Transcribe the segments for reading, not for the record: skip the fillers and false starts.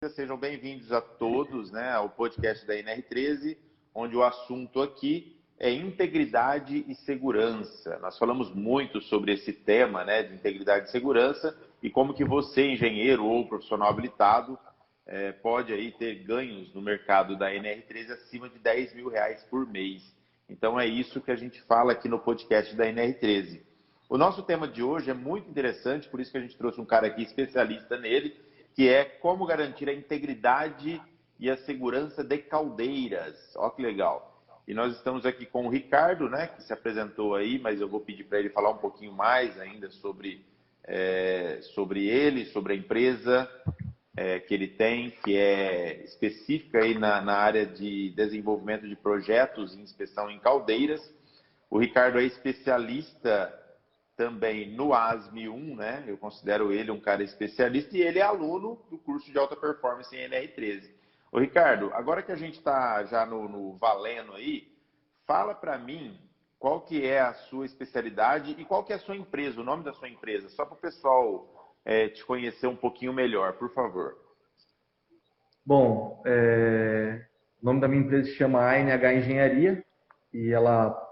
Sejam bem-vindos a todos, né, ao podcast da NR13, onde o assunto aqui é integridade e segurança. Nós falamos muito sobre esse tema, né, de integridade e segurança e como que você, engenheiro ou profissional habilitado, pode aí ter ganhos no mercado da NR13 acima de R$ 10 mil por mês. Então é isso que a gente fala aqui no podcast da NR13. O nosso tema de hoje é muito interessante, por isso que a gente trouxe um cara aqui especialista nele, que é como garantir a integridade e a segurança de caldeiras. Olha que legal. E nós estamos aqui com o Ricardo, né, que se apresentou aí, mas eu vou pedir para ele falar um pouquinho mais ainda sobre ele, sobre a empresa que ele tem, que é específica aí na área de desenvolvimento de projetos e inspeção em caldeiras. O Ricardo é especialista também no ASME1, né? Eu considero ele um cara especialista e ele é aluno do curso de alta performance em NR13. Ô Ricardo, agora que a gente está já no valendo aí, fala para mim qual que é a sua especialidade e qual que é a sua empresa, o nome da sua empresa, só para o pessoal te conhecer um pouquinho melhor, por favor. Bom, o nome da minha empresa se chama ANH Engenharia e ela,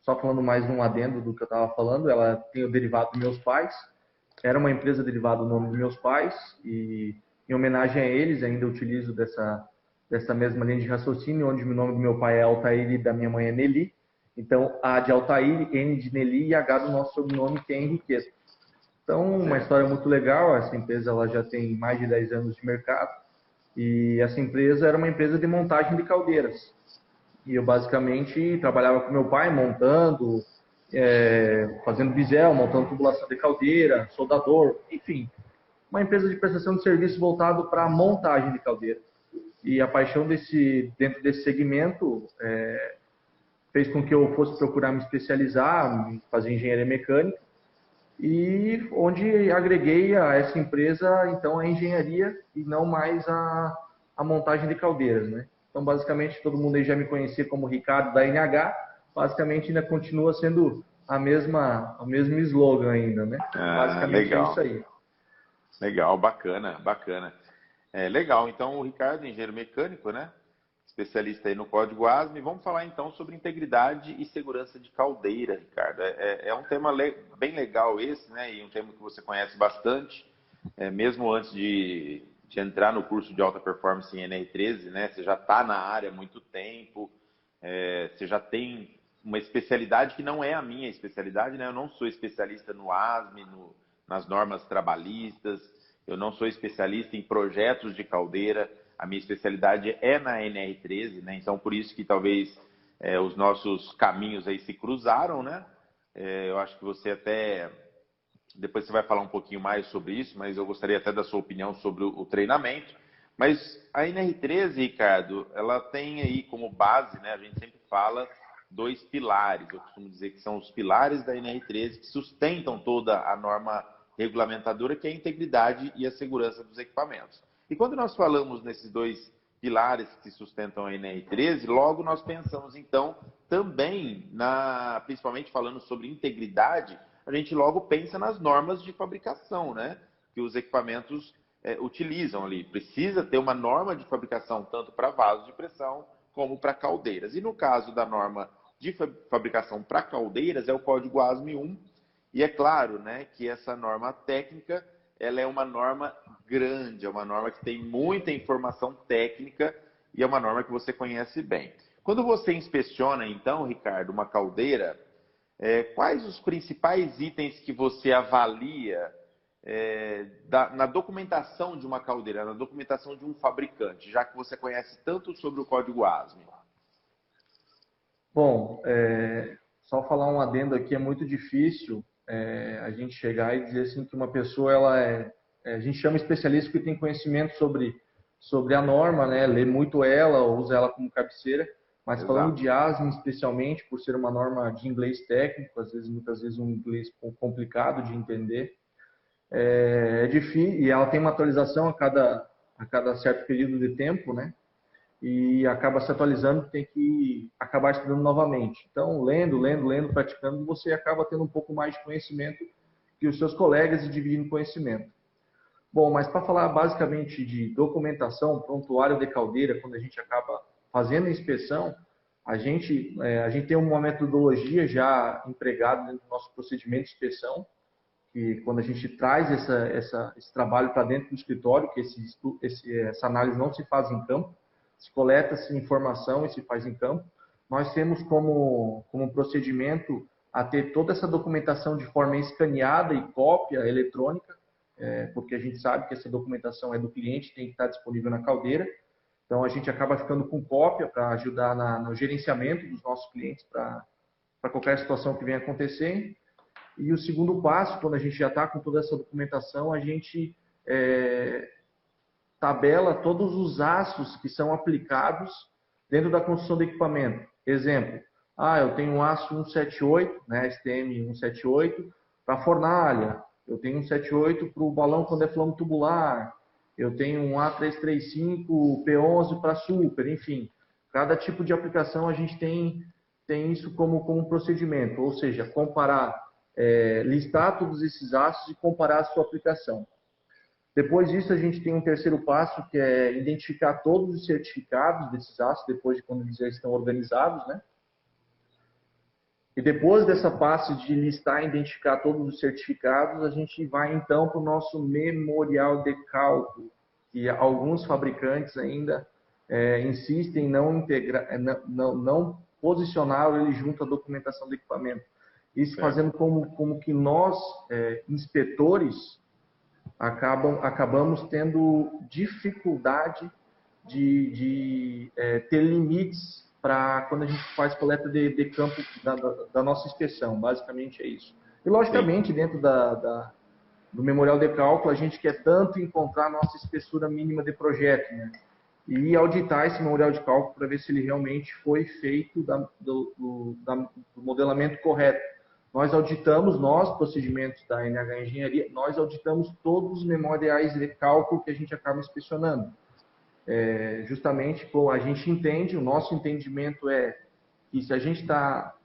só falando mais um adendo do que eu estava falando, ela tem o derivado dos meus pais. Era uma empresa derivada do nome dos meus pais e, em homenagem a eles, ainda utilizo dessa mesma linha de raciocínio, onde o nome do meu pai é Altair e da minha mãe é Nelly. Então, A de Altair, N de Nelly e H do nosso sobrenome, que é Henriqueta. Então, uma história muito legal. Essa empresa ela já tem mais de 10 anos de mercado e essa empresa era uma empresa de montagem de caldeiras. E eu basicamente trabalhava com meu pai montando, fazendo bisel, montando tubulação de caldeira, soldador, enfim. Uma empresa de prestação de serviço voltado para a montagem de caldeira. E a paixão dentro desse segmento fez com que eu fosse procurar me especializar, fazer engenharia mecânica, e onde agreguei a essa empresa, então, a engenharia e não mais a montagem de caldeiras, né? Então, basicamente, todo mundo aí já me conhecia como Ricardo da NH, basicamente ainda continua sendo o mesmo slogan ainda, né? Basicamente é isso Legal, aí. legal, bacana, bacana. Legal, então o Ricardo é engenheiro mecânico, né? Especialista aí no código ASME. Vamos falar então sobre integridade e segurança de caldeira, Ricardo. É um tema bem legal esse, né? E um tema que você conhece bastante, mesmo antes de entrar no curso de alta performance em NR13, né? Você já está na área há muito tempo, você já tem uma especialidade que não é a minha especialidade, né? Eu não sou especialista no ASME, nas normas trabalhistas, eu não sou especialista em projetos de caldeira. A minha especialidade é na NR13, né? Então, por isso que talvez os nossos caminhos aí se cruzaram, né? Eu acho que você até... Depois você vai falar um pouquinho mais sobre isso, mas eu gostaria até da sua opinião sobre o treinamento. Mas a NR13, Ricardo, ela tem aí como base, né? A gente sempre fala dois pilares. Eu costumo dizer que são os pilares da NR13 que sustentam toda a norma regulamentadora, que é a integridade e a segurança dos equipamentos. E quando nós falamos nesses dois pilares que sustentam a NR13, logo nós pensamos, então, também, principalmente falando sobre integridade, a gente logo pensa nas normas de fabricação, né? Que os equipamentos utilizam ali. Precisa ter uma norma de fabricação tanto para vasos de pressão como para caldeiras. E no caso da norma de fabricação para caldeiras, é o código ASME1. E é claro, né, que essa norma técnica ela é uma norma grande, é uma norma que tem muita informação técnica e é uma norma que você conhece bem. Quando você inspeciona, então, Ricardo, uma caldeira, quais os principais itens que você avalia na documentação de uma caldeira, na documentação de um fabricante, já que você conhece tanto sobre o código ASME? Bom, só falar um adendo aqui, é muito difícil a gente chegar e dizer assim que uma pessoa, a gente chama especialista que tem conhecimento sobre a norma, né? Lê muito ela, usa ela como cabeceira, mas falando Exato. de ASME especialmente, por ser uma norma de inglês técnico, muitas vezes um inglês complicado de entender, é difícil, e ela tem uma atualização a cada certo período de tempo, né? E acaba se atualizando, tem que acabar estudando novamente. Então, lendo, praticando, você acaba tendo um pouco mais de conhecimento que os seus colegas e dividindo conhecimento. Bom, mas para falar basicamente de documentação, prontuário de caldeira, quando a gente acaba fazendo a inspeção, a gente tem uma metodologia já empregada dentro do nosso procedimento de inspeção, que quando a gente traz esse trabalho para dentro do escritório, que essa análise não se faz em campo, se coleta-se informação e se faz em campo, nós temos como procedimento a ter toda essa documentação de forma escaneada e cópia eletrônica, porque a gente sabe que essa documentação é do cliente, tem que estar disponível na caldeira. Então, a gente acaba ficando com cópia para ajudar no gerenciamento dos nossos clientes para qualquer situação que venha acontecer. E o segundo passo, quando a gente já está com toda essa documentação, a gente tabela todos os aços que são aplicados dentro da construção do equipamento. Exemplo, eu tenho um aço 178, né, STM 178, para fornalha. Eu tenho um 178 para o balão quando é flamo tubular. Eu tenho um A335 P11 para super, enfim. Cada tipo de aplicação a gente tem isso como procedimento, ou seja, comparar, listar todos esses aços e comparar a sua aplicação. Depois disso, a gente tem um terceiro passo, que é identificar todos os certificados desses aços, depois de quando eles já estão organizados, né? E depois dessa parte de listar e identificar todos os certificados, a gente vai então para o nosso memorial de cálculo, que alguns fabricantes ainda insistem em não posicionar ele junto à documentação do equipamento. Isso fazendo como que nós, inspetores, acabamos tendo dificuldade de ter limites para quando a gente faz coleta de campo da nossa inspeção. Basicamente é isso. E, logicamente, sim, dentro do memorial de cálculo, a gente quer tanto encontrar a nossa espessura mínima de projeto, né? E auditar esse memorial de cálculo para ver se ele realmente foi feito do modelamento correto. Nós auditamos, procedimentos da NH Engenharia, nós auditamos todos os memoriais de cálculo que a gente acaba inspecionando. Justamente, a gente entende, o nosso entendimento é que se a gente está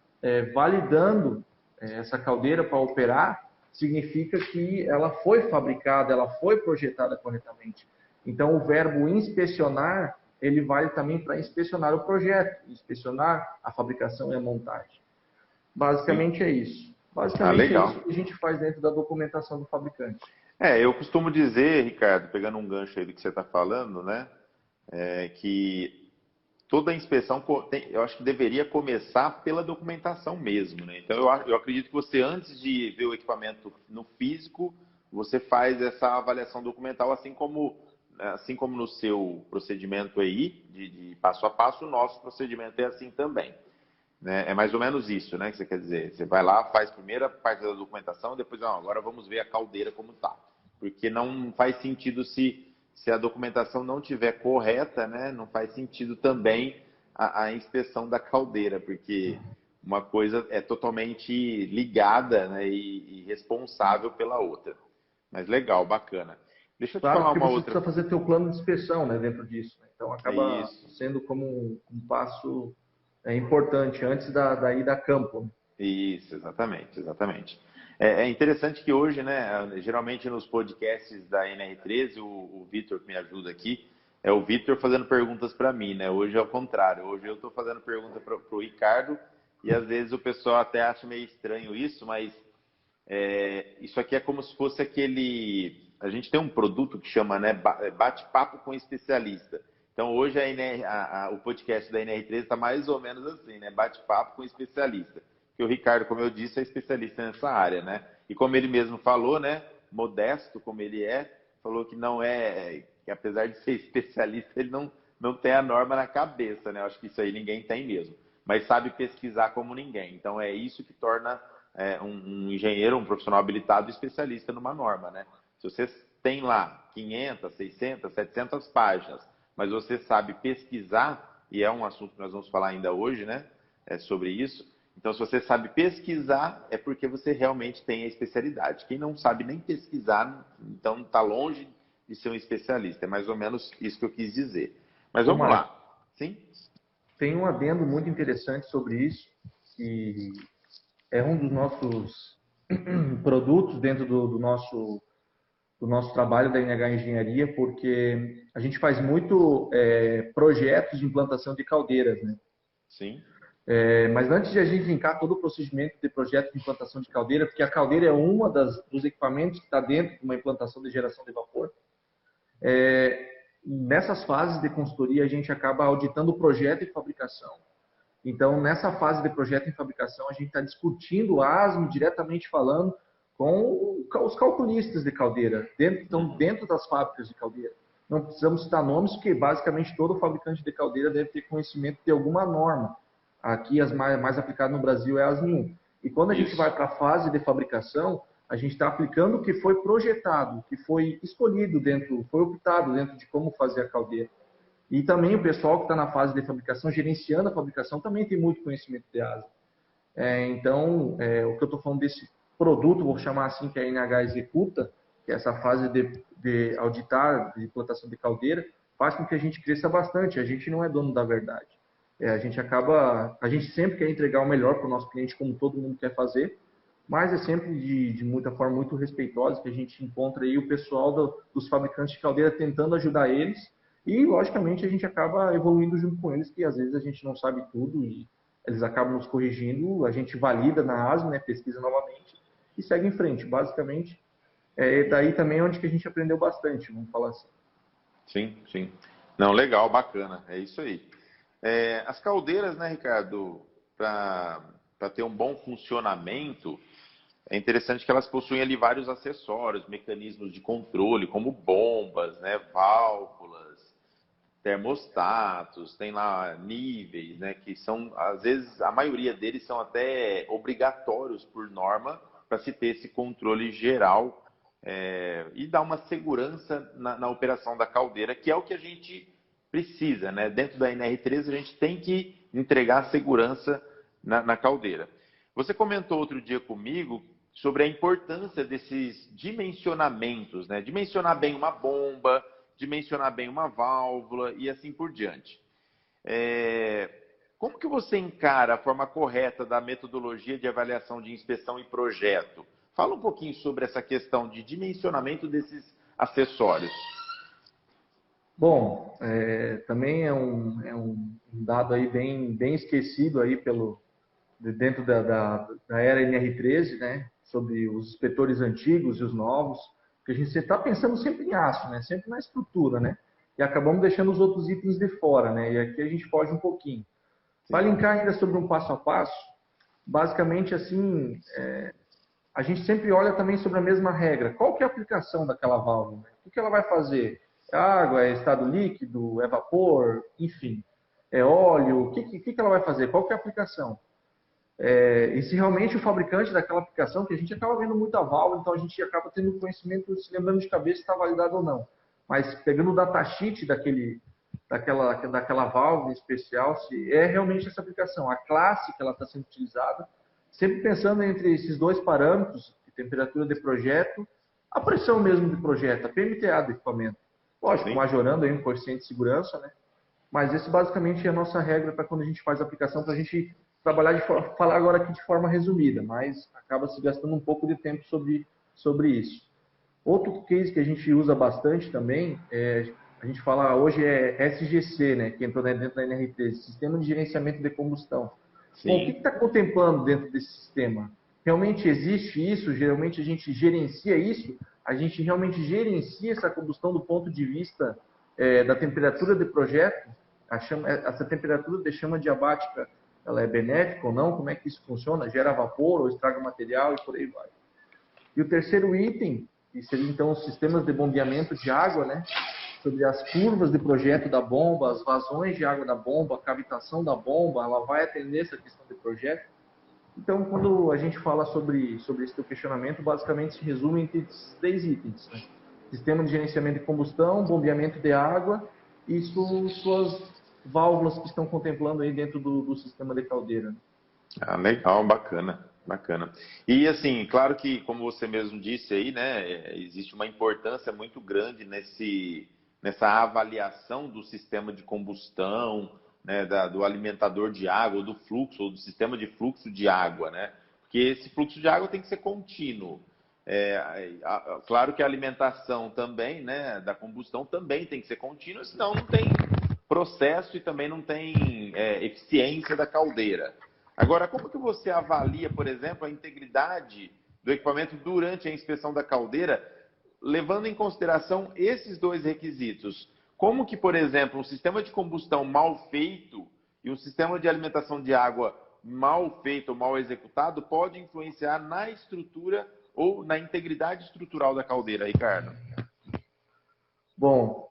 validando essa caldeira para operar, significa que ela foi fabricada, ela foi projetada corretamente. Então, o verbo inspecionar, ele vale também para inspecionar o projeto, inspecionar a fabricação e a montagem. Basicamente é isso. Basicamente é isso que a gente faz dentro da documentação do fabricante. Eu costumo dizer, Ricardo, pegando um gancho aí do que você está falando, né, que toda a inspeção, eu acho que deveria começar pela documentação mesmo, né? Então, eu acredito que você, antes de ver o equipamento no físico, você faz essa avaliação documental, assim como no seu procedimento aí, de passo a passo, o nosso procedimento é assim também. Né? É mais ou menos isso, né, que você quer dizer. Você vai lá, faz a primeira parte da documentação, depois, agora vamos ver a caldeira como está. Porque não faz sentido se a documentação não estiver correta, né, não faz sentido também a inspeção da caldeira, porque uma coisa é totalmente ligada, né, e responsável pela outra. Mas legal, bacana. Deixa eu te falar uma outra. Você precisa fazer teu plano de inspeção, né, dentro disso. Né? Então acaba sendo como um passo importante antes da ida a campo. Né? Isso, exatamente. É interessante que hoje, né, geralmente nos podcasts da NR13, o Vitor que me ajuda aqui, é o Vitor fazendo perguntas para mim, né? Hoje é o contrário, hoje eu estou fazendo pergunta para o Ricardo e às vezes o pessoal até acha meio estranho isso, mas isso aqui é como se fosse aquele... A gente tem um produto que chama, né, bate-papo com especialista. Então hoje o podcast da NR13 está mais ou menos assim, né? Bate-papo com especialista. Que o Ricardo, como eu disse, é especialista nessa área, né? E como ele mesmo falou, né? Modesto como ele falou que não que apesar de ser especialista, ele não tem a norma na cabeça, né? Eu acho que isso aí ninguém tem mesmo. Mas sabe pesquisar como ninguém. Então é isso que torna um engenheiro, um profissional habilitado, especialista numa norma, né? Se você tem lá 500, 600, 700 páginas, mas você sabe pesquisar, e é um assunto que nós vamos falar ainda hoje, né? Sobre isso. Então, se você sabe pesquisar, é porque você realmente tem a especialidade. Quem não sabe nem pesquisar, então está longe de ser um especialista. É mais ou menos isso que eu quis dizer. Mas vamos lá. Sim? Tem um adendo muito interessante sobre isso, que é um dos nossos produtos dentro do nosso do nosso trabalho da NH Engenharia, porque a gente faz muito projetos de implantação de caldeiras, né? Sim. Mas antes de a gente linkar todo o procedimento de projeto de implantação de caldeira, porque a caldeira é uma dos equipamentos que está dentro de uma implantação de geração de vapor, nessas fases de consultoria a gente acaba auditando o projeto e fabricação. Então, nessa fase de projeto e fabricação, a gente está discutindo o ASME, diretamente falando com os calculistas de caldeira, dentro das fábricas de caldeira. Não precisamos citar nomes, porque basicamente todo fabricante de caldeira deve ter conhecimento de alguma norma. Aqui, as mais aplicadas no Brasil é a ASME 1. E quando a gente vai para a fase de fabricação, a gente está aplicando o que foi projetado, o que foi escolhido foi optado dentro de como fazer a caldeira. E também o pessoal que está na fase de fabricação, gerenciando a fabricação, também tem muito conhecimento de ASA. Então, o que eu estou falando desse produto, vou chamar assim, que a NH executa, que é essa fase de auditar, de implantação de caldeira, faz com que a gente cresça bastante. A gente não é dono da verdade. A gente sempre quer entregar o melhor para o nosso cliente, como todo mundo quer fazer, mas é sempre de muita forma muito respeitosa que a gente encontra aí o pessoal dos fabricantes de caldeira tentando ajudar eles e, logicamente, a gente acaba evoluindo junto com eles, que às vezes a gente não sabe tudo e eles acabam nos corrigindo, a gente valida na ASME, né, pesquisa novamente e segue em frente. Basicamente, daí também é onde que a gente aprendeu bastante, vamos falar assim. Sim, sim. Não, legal, bacana. É isso aí. As caldeiras, né, Ricardo, para ter um bom funcionamento, é interessante que elas possuem ali vários acessórios, mecanismos de controle, como bombas, né, válvulas, termostatos, tem lá níveis, né, que são, às vezes, a maioria deles são até obrigatórios por norma para se ter esse controle geral e dar uma segurança na operação da caldeira, que é o que a gente precisa, né? Dentro da NR13 a gente tem que entregar segurança na caldeira. Você comentou outro dia comigo sobre a importância desses dimensionamentos, né? Dimensionar bem uma bomba, dimensionar bem uma válvula e assim por diante. Como que você encara a forma correta da metodologia de avaliação de inspeção e projeto? Fala um pouquinho sobre essa questão de dimensionamento desses acessórios. Bom, também é um dado aí bem esquecido aí dentro da era NR13, né? Sobre os inspetores antigos e os novos, que a gente está pensando sempre em aço, né? Sempre na estrutura, né? E acabamos deixando os outros itens de fora, né? E aqui a gente foge um pouquinho. Para linkar ainda sobre um passo a passo, basicamente assim, a gente sempre olha também sobre a mesma regra. Qual que é a aplicação daquela válvula? O que ela vai fazer? É água, é estado líquido, é vapor, enfim, é óleo? O que ela vai fazer? Qual que é a aplicação? E se realmente o fabricante daquela aplicação, que a gente acaba vendo muita válvula, então a gente acaba tendo conhecimento, se lembrando de cabeça se está validado ou não. Mas pegando o datasheet daquela válvula especial, se é realmente essa aplicação, a classe que ela está sendo utilizada, sempre pensando entre esses dois parâmetros, de temperatura de projeto, a pressão mesmo de projeto, a PMTA do equipamento. Lógico, majorando aí um coeficiente de segurança, né? Mas esse basicamente é a nossa regra para quando a gente faz a aplicação, para a gente falar agora aqui de forma resumida, mas acaba se gastando um pouco de tempo sobre isso. Outro case que a gente usa bastante também, a gente fala hoje é SGC, né, que entrou dentro da NR13, Sistema de Gerenciamento de Combustão. Sim. Bom, o que está contemplando dentro desse sistema? Realmente existe isso? Geralmente a gente gerencia isso? A gente realmente gerencia essa combustão do ponto de vista da temperatura de projeto? Essa temperatura de chama diabática, ela é benéfica ou não? Como é que isso funciona? Gera vapor ou estraga material e por aí vai. E o terceiro item, que seria então os sistemas de bombeamento de água, né? Sobre as curvas de projeto da bomba, as vazões de água da bomba, a cavitação da bomba, ela vai atender essa questão de projeto. Então, quando a gente fala sobre esse teu questionamento, basicamente se resume entre esses três itens, né? Sistema de gerenciamento de combustão, bombeamento de água e suas válvulas que estão contemplando aí dentro do sistema de caldeira. Ah, legal, bacana, bacana. E assim, claro que, como você mesmo disse aí, né, existe uma importância muito grande nessa avaliação do sistema de combustão, né, do alimentador de água, ou do fluxo, ou do sistema de fluxo de água, né? Porque esse fluxo de água tem que ser contínuo. Claro que a alimentação também, né, da combustão também tem que ser contínua, senão não tem processo e também não tem eficiência da caldeira. Agora, como que você avalia, por exemplo, a integridade do equipamento durante a inspeção da caldeira, levando em consideração esses dois requisitos? Como que, por exemplo, um sistema de combustão mal feito e um sistema de alimentação de água mal feito ou mal executado pode influenciar na estrutura ou na integridade estrutural da caldeira, Ricardo? Bom,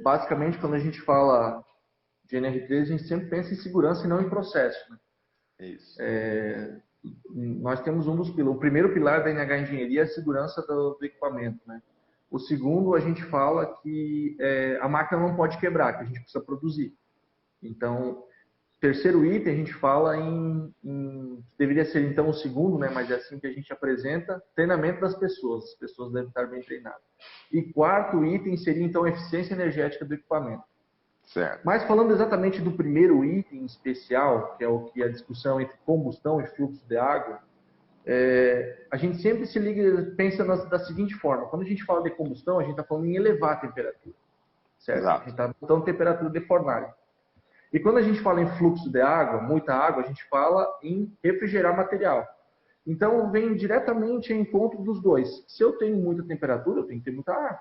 basicamente, quando a gente fala de NR3, a gente sempre pensa em segurança e não em processo, né? Isso. Nós temos um dos pilares. O primeiro pilar da NH Engenharia é a segurança do equipamento, né? O segundo, a gente fala que a máquina não pode quebrar, que a gente precisa produzir. Então, terceiro item, a gente fala deveria ser então o segundo, né? Mas é assim que a gente apresenta, treinamento das pessoas. As pessoas devem estar bem treinadas. E quarto item seria então a eficiência energética do equipamento. Certo. Mas falando exatamente do primeiro item especial, que é o que é a discussão entre combustão e fluxo de água, a gente sempre se liga, pensa da seguinte forma: quando a gente fala de combustão, a gente está falando em elevar a temperatura, certo? Exato. A gente está botando temperatura de fornalha. E quando a gente fala em fluxo de água, muita água, a gente fala em refrigerar material. Então, vem diretamente em encontro dos dois. Se eu tenho muita temperatura, eu tenho que ter muita água.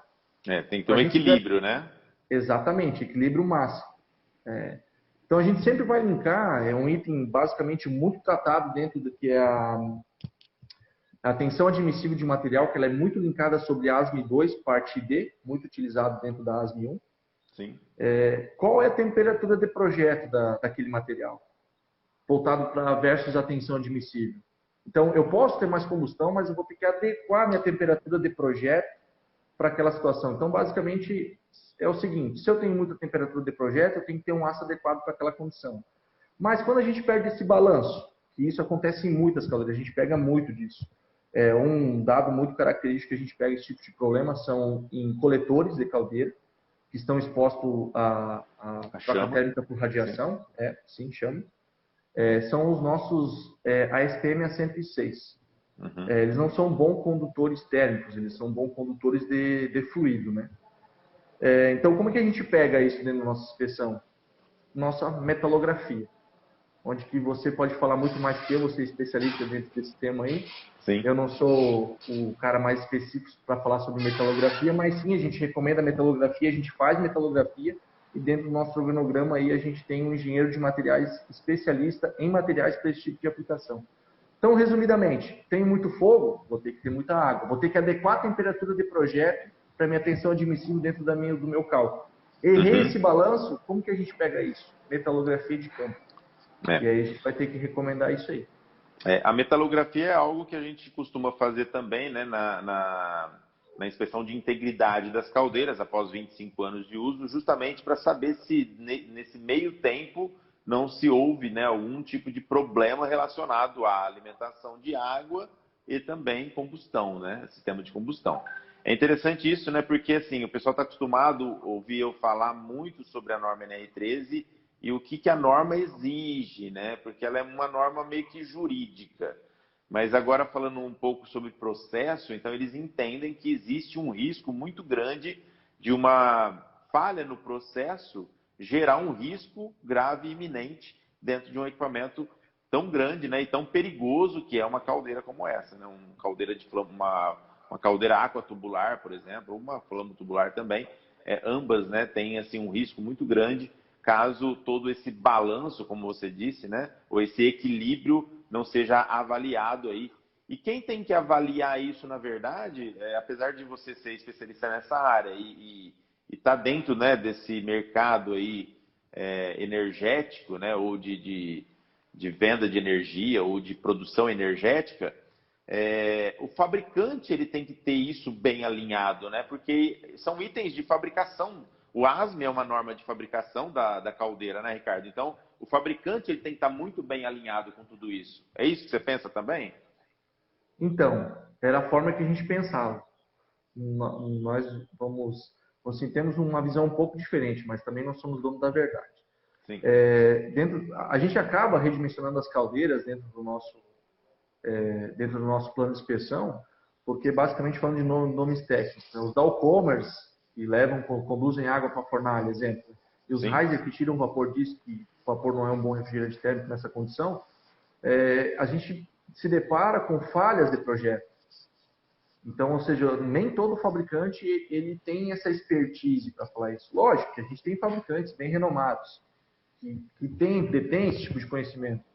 Tem que ter um equilíbrio, né? Exatamente, equilíbrio máximo. Então, a gente sempre vai linkar, é um item basicamente muito tratado dentro do que é a tensão admissível de material, que ela é muito linkada sobre a ASME 2, parte D, muito utilizado dentro da ASME 1. Sim. Qual é a temperatura de projeto daquele material? Voltado para versus a tensão admissível. Então, eu posso ter mais combustão, mas eu vou ter que adequar a minha temperatura de projeto para aquela situação. Então, basicamente, é o seguinte: se eu tenho muita temperatura de projeto, eu tenho que ter um aço adequado para aquela condição. Mas quando a gente perde esse balanço, e isso acontece em muitas caldeiras, a gente pega muito disso. Um dado muito característico que a gente pega esse tipo de problema são em coletores de caldeira, que estão expostos à troca térmica por radiação, sim, chama. São os nossos ASPM A106. Uhum. Eles não são bons condutores térmicos, eles são bons condutores de fluido, né? Então, como é que a gente pega isso dentro da nossa inspeção? Nossa metalografia, onde que você pode falar muito mais que eu, você é especialista dentro desse tema aí. Sim. Eu não sou o cara mais específico para falar sobre metalografia, mas sim, a gente recomenda metalografia, a gente faz metalografia, e dentro do nosso organograma aí a gente tem um engenheiro de materiais especialista em materiais para esse tipo de aplicação. Então, resumidamente, tenho muito fogo, vou ter que ter muita água, vou ter que adequar a temperatura de projeto para minha tensão admissível dentro do meu cálculo. Errei esse balanço, como que a gente pega isso? Metalografia de campo. E aí a gente vai ter que recomendar isso aí. A metalografia é algo que a gente costuma fazer também, né, na inspeção de integridade das caldeiras após 25 anos de uso, justamente para saber se nesse meio tempo não se houve, né, algum tipo de problema relacionado à alimentação de água e também combustão, né, sistema de combustão. É interessante isso, né, porque assim, o pessoal está acostumado a ouvir eu falar muito sobre a norma NR13 e o que a norma exige, né, porque ela é uma norma meio que jurídica. Mas agora falando um pouco sobre processo, então eles entendem que existe um risco muito grande de uma falha no processo gerar um risco grave e iminente dentro de um equipamento tão grande, né, e tão perigoso que é uma caldeira como essa, né, uma caldeira aquatubular, por exemplo, ou uma flamo-tubular também, ambas, né, têm assim um risco muito grande caso todo esse balanço, como você disse, né, ou esse equilíbrio não seja avaliado aí. E quem tem que avaliar isso, na verdade, apesar de você ser especialista nessa área e estar dentro, né, desse mercado aí energético, né, ou de venda de energia ou de produção energética, o fabricante ele tem que ter isso bem alinhado, né, porque são itens de fabricação. O ASME é uma norma de fabricação da caldeira, né, Ricardo? Então, o fabricante ele tem que estar muito bem alinhado com tudo isso. É isso que você pensa também? Então, era a forma que a gente pensava. Nós assim, temos uma visão um pouco diferente, mas também nós somos donos da verdade. Sim. A gente acaba redimensionando as caldeiras dentro do nosso plano de inspeção, porque basicamente falando de nomes técnicos, né? Os downcomers, que conduzem água para a fornalha, exemplo, e os Sim. riser, que tiram vapor disso, que o vapor não é um bom refrigerante térmico nessa condição, a gente se depara com falhas de projeto. Então, ou seja, nem todo fabricante ele tem essa expertise para falar isso. Lógico que a gente tem fabricantes bem renomados que detêm esse tipo de conhecimento.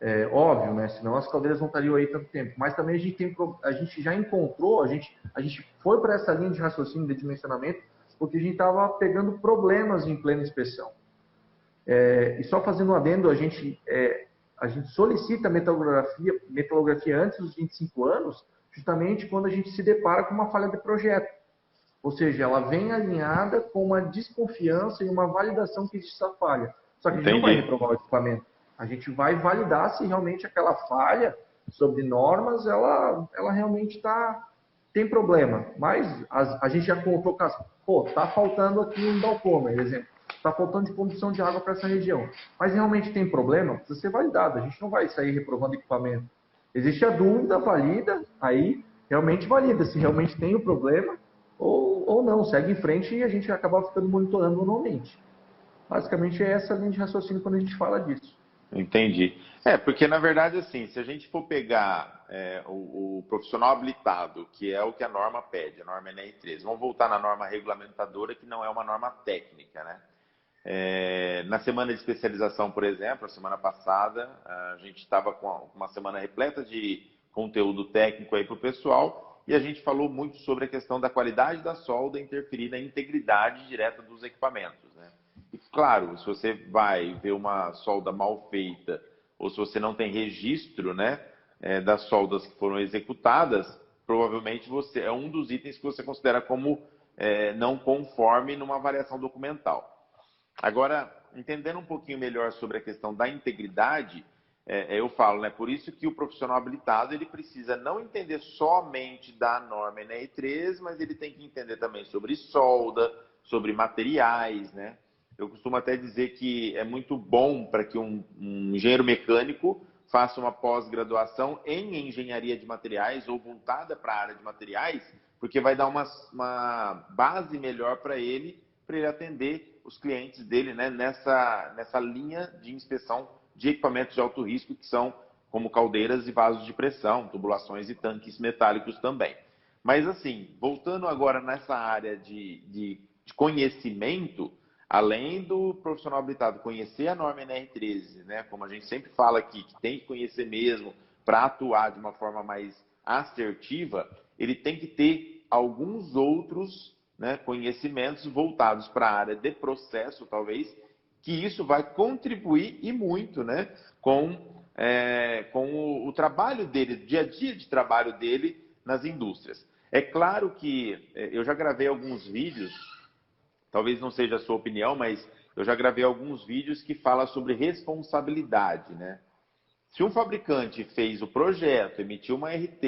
É óbvio, né? Senão as caldeiras não estariam aí tanto tempo. Mas também a gente já encontrou, a gente foi para essa linha de raciocínio de dimensionamento porque a gente estava pegando problemas em plena inspeção. E só fazendo um adendo, a gente solicita metalografia antes dos 25 anos, justamente quando a gente se depara com uma falha de projeto. Ou seja, ela vem alinhada com uma desconfiança e uma validação que existe essa falha. Só que a gente não vai reprovar o equipamento. A gente vai validar se realmente aquela falha sobre normas, ela realmente tem problema. Mas a gente já contou caso, tá faltando aqui um downcomer, exemplo. Está faltando de condução de água para essa região. Mas realmente tem problema, precisa ser validado. A gente não vai sair reprovando equipamento. Existe a dúvida, valida, aí realmente valida se realmente tem o problema ou não. Segue em frente e a gente acaba ficando monitorando anualmente. Basicamente é essa linha de raciocínio quando a gente fala disso. Entendi. Porque na verdade, assim, se a gente for pegar o profissional habilitado, que é o que a norma pede, a norma NR13, vamos voltar na norma regulamentadora, que não é uma norma técnica, né? Na semana de especialização, por exemplo, a semana passada, a gente estava com uma semana repleta de conteúdo técnico aí para o pessoal e a gente falou muito sobre a questão da qualidade da solda interferir na integridade direta dos equipamentos, né? E claro, se você vai ver uma solda mal feita ou se você não tem registro, né, das soldas que foram executadas, provavelmente é um dos itens que você considera como não conforme numa avaliação documental. Agora, entendendo um pouquinho melhor sobre a questão da integridade, eu falo, né? Por isso que o profissional habilitado ele precisa não entender somente da norma NR13, mas ele tem que entender também sobre solda, sobre materiais, né? Eu costumo até dizer que é muito bom para que um engenheiro mecânico faça uma pós-graduação em engenharia de materiais ou voltada para a área de materiais, porque vai dar uma base melhor para ele atender os clientes dele, né, nessa linha de inspeção de equipamentos de alto risco, que são como caldeiras e vasos de pressão, tubulações e tanques metálicos também. Mas assim, voltando agora nessa área de conhecimento, além do profissional habilitado conhecer a norma NR13, né, como a gente sempre fala aqui, que tem que conhecer mesmo para atuar de uma forma mais assertiva, ele tem que ter alguns outros, né, conhecimentos voltados para a área de processo, talvez, que isso vai contribuir e muito, né, com o trabalho dele, o dia a dia de trabalho dele nas indústrias. É claro que eu já gravei alguns vídeos, talvez não seja a sua opinião, mas eu já gravei alguns vídeos que falam sobre responsabilidade, né? Se um fabricante fez o projeto, emitiu uma RT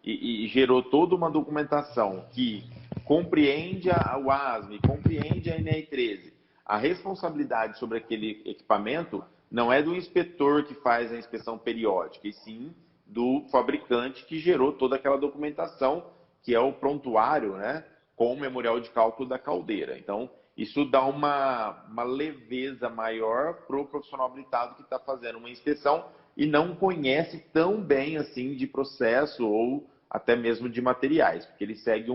e gerou toda uma documentação que compreende o ASME, compreende a NR13, a responsabilidade sobre aquele equipamento não é do inspetor que faz a inspeção periódica, e sim do fabricante que gerou toda aquela documentação, que é o prontuário, né, com o memorial de cálculo da caldeira. Então, isso dá uma leveza maior para o profissional habilitado que está fazendo uma inspeção e não conhece tão bem assim de processo ou até mesmo de materiais, porque ele segue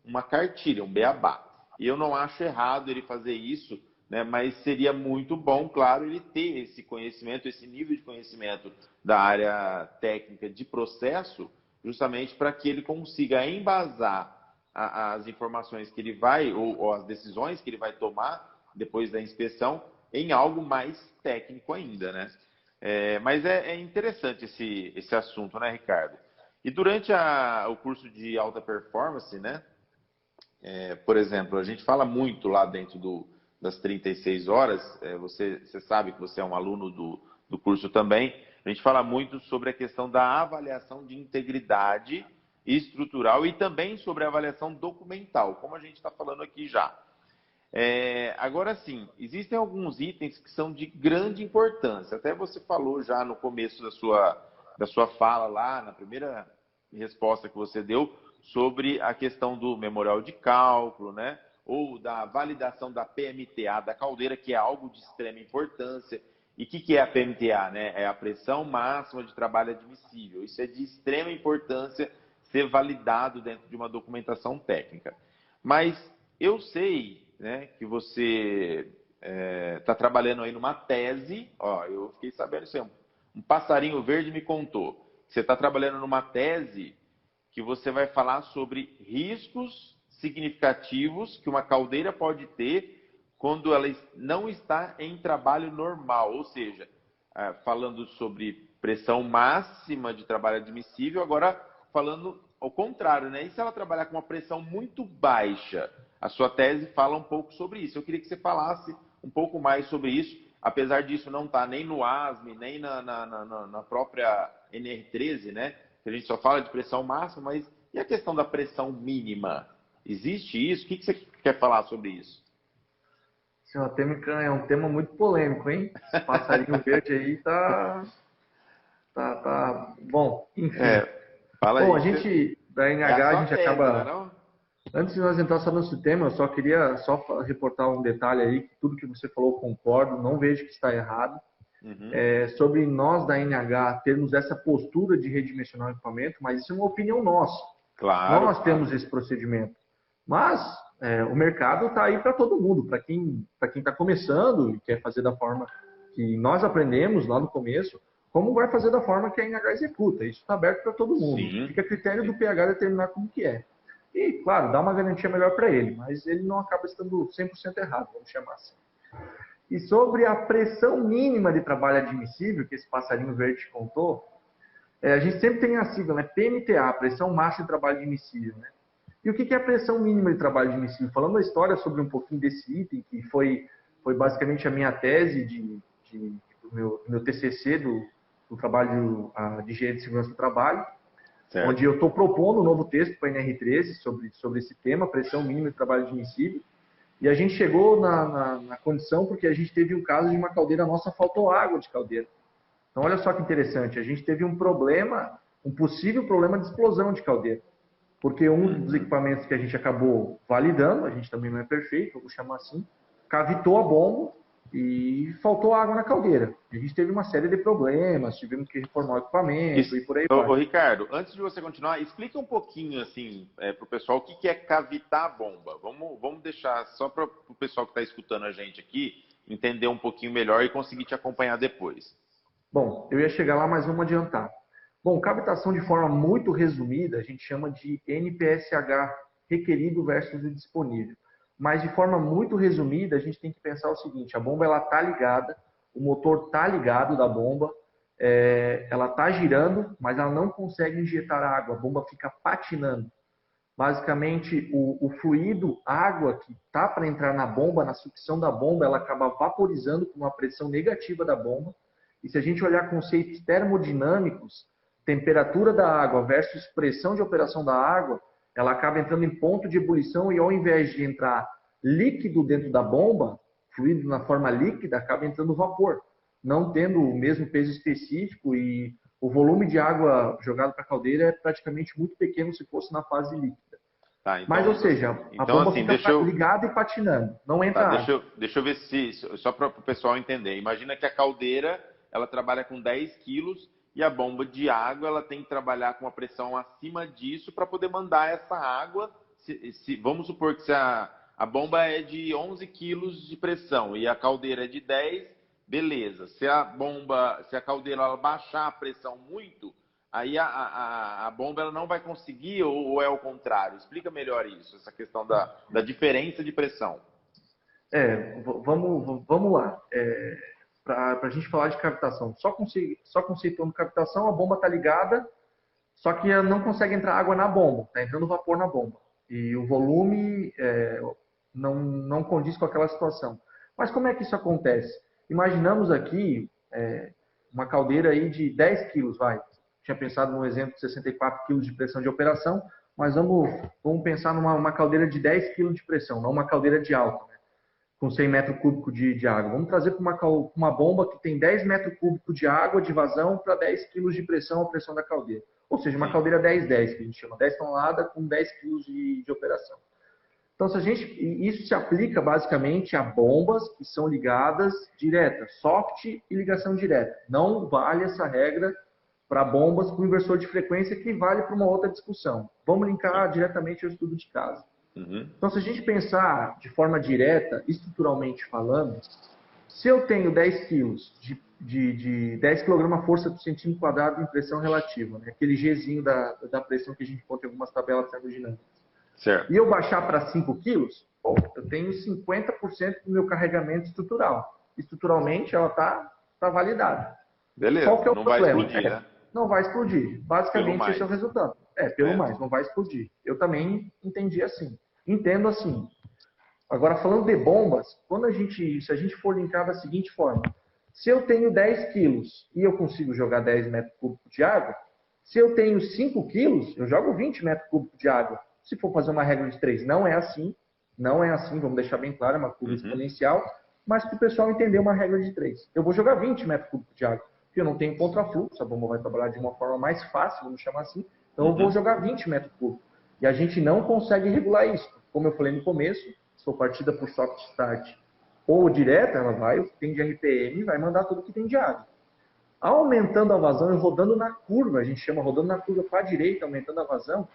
uma cartilha, um beabá. E eu não acho errado ele fazer isso, né, mas seria muito bom, claro, ele ter esse conhecimento, esse nível de conhecimento da área técnica de processo, justamente para que ele consiga embasar as informações que ele vai, ou as decisões que ele vai tomar depois da inspeção, em algo mais técnico ainda, né? Mas é interessante esse assunto, né, Ricardo? E durante o curso de alta performance, né? Por exemplo, a gente fala muito lá dentro das 36 horas, você sabe que você é um aluno do curso também, a gente fala muito sobre a questão da avaliação de integridade estrutural e também sobre a avaliação documental, como a gente está falando aqui já. Agora sim, existem alguns itens que são de grande importância. Até você falou já no começo da sua fala lá, na primeira resposta que você deu, sobre a questão do memorial de cálculo, né? Ou da validação da PMTA da caldeira, que é algo de extrema importância. E o que é a PMTA, né? É a pressão máxima de trabalho admissível. Isso é de extrema importância ser validado dentro de uma documentação técnica. Mas eu sei, né, que você está trabalhando aí numa tese, ó, eu fiquei sabendo isso aí, um passarinho verde me contou. Você está trabalhando numa tese que você vai falar sobre riscos significativos que uma caldeira pode ter quando ela não está em trabalho normal, ou seja, falando sobre pressão máxima de trabalho admissível, agora falando ao contrário, né? E se ela trabalhar com uma pressão muito baixa? A sua tese fala um pouco sobre isso. Eu queria que você falasse um pouco mais sobre isso, apesar disso não estar nem no ASME, nem na própria NR13, né? Que a gente só fala de pressão máxima, mas e a questão da pressão mínima? Existe isso? O que você quer falar sobre isso? Senhor Têmica, é um tema muito polêmico, hein? Esse passarinho verde aí tá... Bom, enfim. Fala Bom, a aí. gente, da É a NH, a sua gente tese, acaba... não? Antes de nós entrar só nesse tema, eu só queria reportar um detalhe aí, que tudo que você falou eu concordo, não vejo que está errado. Uhum. Sobre nós da NH termos essa postura de redimensionar o equipamento, mas isso é uma opinião nossa. Claro. Nós temos esse procedimento. Mas o mercado está aí para todo mundo, para quem está começando e quer fazer da forma que nós aprendemos lá no começo, como vai fazer da forma que a NH executa. Isso está aberto para todo mundo. Sim. Fica a critério do PH determinar como que é. E, claro, dá uma garantia melhor para ele, mas ele não acaba estando 100% errado, vamos chamar assim. E sobre a pressão mínima de trabalho admissível, que esse passarinho verde contou, a gente sempre tem a sigla, né? PMTA, pressão máxima de trabalho admissível, né? E o que é a pressão mínima de trabalho admissível? Falando a história sobre um pouquinho desse item, que foi basicamente a minha tese do meu TCC do trabalho de engenharia de segurança do trabalho, Certo. onde eu estou propondo um novo texto para a NR13 sobre esse tema, pressão mínima de trabalho admissível. E a gente chegou na condição porque a gente teve um caso de uma caldeira nossa, faltou água de caldeira. Então, olha só que interessante, a gente teve um problema, um possível problema de explosão de caldeira. Porque um dos equipamentos que a gente acabou validando, a gente também não é perfeito, vou chamar assim, cavitou a bomba e faltou água na caldeira. A gente teve uma série de problemas, tivemos que reformar o equipamento e por aí vai. Ô, Ricardo, antes de você continuar, explica um pouquinho assim para o pessoal o que é cavitar a bomba. Vamos deixar só para o pessoal que está escutando a gente aqui entender um pouquinho melhor e conseguir te acompanhar depois. Bom, eu ia chegar lá, mas vamos adiantar. Bom, cavitação de forma muito resumida, a gente chama de NPSH, requerido versus o disponível. Mas de forma muito resumida, a gente tem que pensar o seguinte, a bomba está ligada, o motor está ligado da bomba, ela está girando, mas ela não consegue injetar água, a bomba fica patinando. Basicamente, o fluido, água que está para entrar na bomba, na sucção da bomba, ela acaba vaporizando com uma pressão negativa da bomba. E se a gente olhar conceitos termodinâmicos, temperatura da água versus pressão de operação da água, ela acaba entrando em ponto de ebulição e ao invés de entrar líquido dentro da bomba, fluido na forma líquida, acaba entrando vapor, não tendo o mesmo peso específico e o volume de água jogado para a caldeira é praticamente muito pequeno se fosse na fase líquida. Tá, então, mas, ou seja, a bomba fica ligada e patinando, não entra água. Deixa eu ver se, só para o pessoal entender. Imagina que a caldeira, ela trabalha com 10 quilos e a bomba de água, ela tem que trabalhar com uma pressão acima disso para poder mandar essa água. Vamos supor que se a bomba é de 11 quilos de pressão e a caldeira é de 10, beleza. Se a caldeira ela baixar a pressão muito, aí a bomba ela não vai conseguir, ou é o contrário? Explica melhor isso, essa questão da diferença de pressão. Vamos lá. Para a gente falar de cavitação, só conceituando cavitação, a bomba está ligada, só que não consegue entrar água na bomba, está entrando vapor na bomba. E o volume não condiz com aquela situação. Mas como é que isso acontece? Imaginamos aqui uma caldeira aí de 10 quilos, vai. Tinha pensado num exemplo de 64 quilos de pressão de operação, mas vamos pensar numa caldeira de 10 quilos de pressão, não uma caldeira de alta, né? Com 100 metros cúbicos de água. Vamos trazer para uma bomba que tem 10 metros cúbicos de água de vazão para 10 quilos de pressão, a pressão da caldeira. Ou seja, uma caldeira 10-10, que a gente chama 10 toneladas com 10 quilos de operação. Então, isso se aplica basicamente a bombas que são ligadas diretas, soft e ligação direta. Não vale essa regra para bombas com inversor de frequência, que vale para uma outra discussão. Vamos linkar diretamente ao estudo de caso. Então, se a gente pensar de forma direta, estruturalmente falando, se eu tenho 10 quilos de 10 kg força por centímetro quadrado de pressão relativa, né? Aquele Gzinho da pressão que a gente encontra em algumas tabelas termodinâmicas, certo. e eu baixar para 5 quilos, eu tenho 50% do meu carregamento estrutural. Estruturalmente, ela está validada. Beleza, Qual que é o não problema? vai explodir, né? Não vai explodir. Basicamente, esse é o resultado. Pelo É. mais, não vai explodir. Eu também entendi assim. Entendo assim. Agora, falando de bombas, se a gente for linkar da seguinte forma: se eu tenho 10 quilos e eu consigo jogar 10 metros cúbicos de água, se eu tenho 5 quilos, eu jogo 20 metros cúbicos de água. Se for fazer uma regra de 3, não é assim. Não é assim, vamos deixar bem claro, é uma curva exponencial, mas para o pessoal entender uma regra de 3. Eu vou jogar 20 metros cúbicos de água, porque eu não tenho contrafluxo, a bomba vai trabalhar de uma forma mais fácil, vamos chamar assim, então eu vou jogar 20 metros cúbicos. E a gente não consegue regular isso. Como eu falei no começo, se for partida por soft start ou direta, ela vai, o que tem de RPM, vai mandar tudo que tem de água. Aumentando a vazão e rodando na curva, a gente chama rodando na curva para a direita, aumentando a vazão,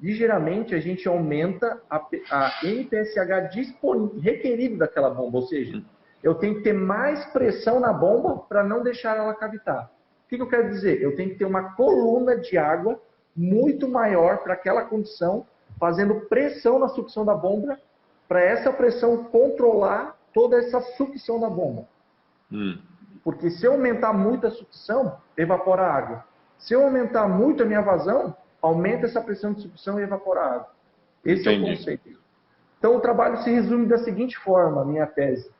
ligeiramente a gente aumenta a NPSH requerido daquela bomba, ou seja, eu tenho que ter mais pressão na bomba para não deixar ela cavitar. O que eu quero dizer? Eu tenho que ter uma coluna de água muito maior para aquela condição, fazendo pressão na sucção da bomba, para essa pressão controlar toda essa sucção da bomba. Porque se eu aumentar muito a sucção, evapora a água. Se eu aumentar muito a minha vazão, aumenta essa pressão de sucção e evapora a água. Esse é o conceito. Então o trabalho se resume da seguinte forma, a minha tese.